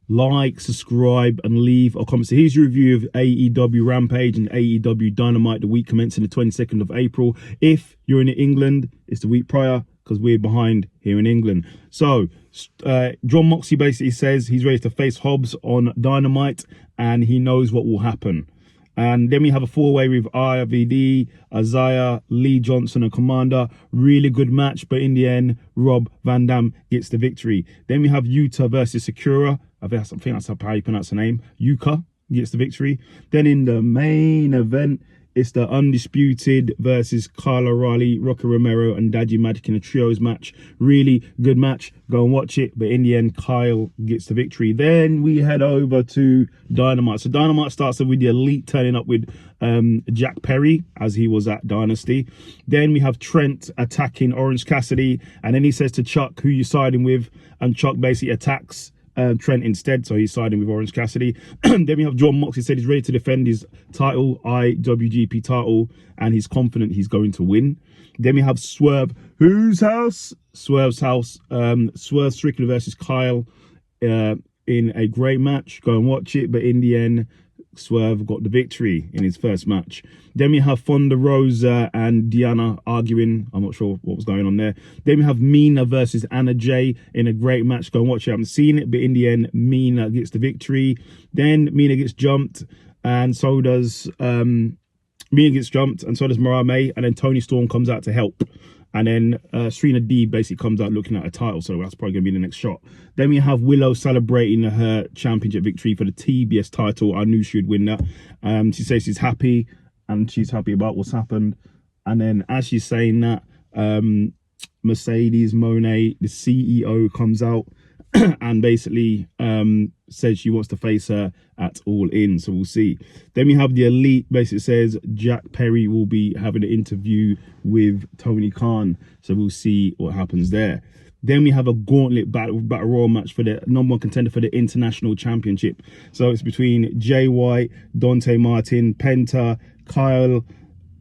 like, subscribe, and leave a comment. So here's your review of AEW Rampage and AEW Dynamite, the week commencing the 22nd of April. If you're in England, it's the week prior, because we're behind here in England. So John Moxley basically says he's ready to face Hobbs on Dynamite, and he knows what will happen. And then we have a four-way with RVD, Isaiah, Lee Johnson, and Commander. Really good match, but in the end, Rob Van Dam gets the victory. Then we have Yuta versus Sakura. I think that's how you pronounce her name. Yuka gets the victory. Then in the main event, it's the Undisputed versus Kyle O'Reilly, Rocky Romero, and Daddy Magic in a trios match. Really good match. Go and watch it. But in the end, Kyle gets the victory. Then we head over to Dynamite. So Dynamite starts with the Elite turning up with Jack Perry, as he was at Dynasty. Then we have Trent attacking Orange Cassidy. And then he says to Chuck, who you siding with? And Chuck basically attacks Trent instead, so he's siding with Orange Cassidy. Then we have John Moxley said he's ready to defend his title, IWGP title, and he's confident he's going to win. Then we have Swerve, whose house? Swerve's house. Swerve Strickland versus Kyle in a great match. Go and watch it. But in the end, Swerve got the victory in his first match. Then we have Fonda Rosa and Diana arguing. I'm not sure what was going on there. Then we have Mina versus Anna Jay in a great match. Go and watch it. I haven't seen it, but in the end, Mina gets the victory. Then Mina gets jumped, and so does Mina gets jumped, and so does Mariah May. And then Toni Storm comes out to help. And then Serena D basically comes out looking at a title, so that's probably going to be the next shot. Then we have Willow celebrating her championship victory for the TBS title. I knew she would win that. She says she's happy, and she's happy about what's happened. And then as she's saying that, Mercedes Moné, the CEO, comes out and basically says she wants to face her at All In, so we'll see. Then we have the Elite basically says Jack Perry will be having an interview with Tony Khan, so we'll see what happens there. Then we have a gauntlet battle royal match for the #1 contender for the International Championship. So it's between Jay White, Dante Martin, Penta, Kyle,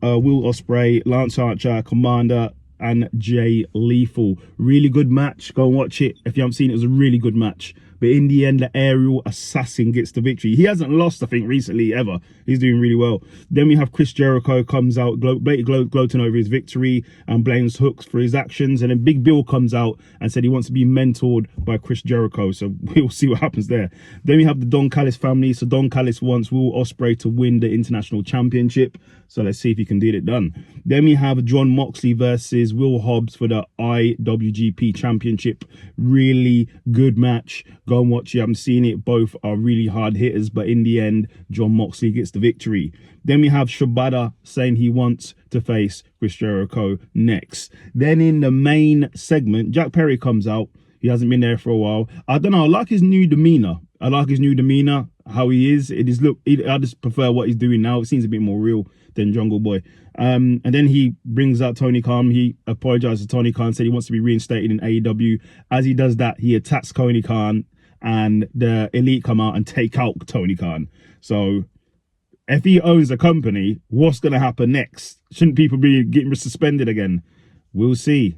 Will Ospreay, Lance Archer, Commander, and Jay Lethal. Really good match. Go and watch it. If you haven't seen it, it was a really good match. But in the end, the Aerial Assassin gets the victory. He hasn't lost, I think, recently, ever. He's doing really well. Then we have Chris Jericho comes out, gloating over his victory and blames Hooks for his actions. And then Big Bill comes out and said he wants to be mentored by Chris Jericho. So we'll see what happens there. Then we have the Don Callis family. So Don Callis wants Will Ospreay to win the International Championship. So let's see if he can get it done. Then we have John Moxley versus Will Hobbs for the IWGP Championship. Really good match. Go and watch it. I haven't seen it. Both are really hard hitters, but in the end, John Moxley gets the victory. Then we have Shibata saying he wants to face Chris Jericho next. Then in the main segment, Jack Perry comes out. He hasn't been there for a while. I don't know. I like his new demeanor. How he is. I just prefer what he's doing now. It seems a bit more real than Jungle Boy. And then he brings out Tony Khan. He apologizes to Tony Khan, said he wants to be reinstated in AEW. As he does that, he attacks Tony Khan, and the Elite come out and take out Tony Khan. So if he owns a company, what's going to happen next? Shouldn't people be getting suspended again? We'll see.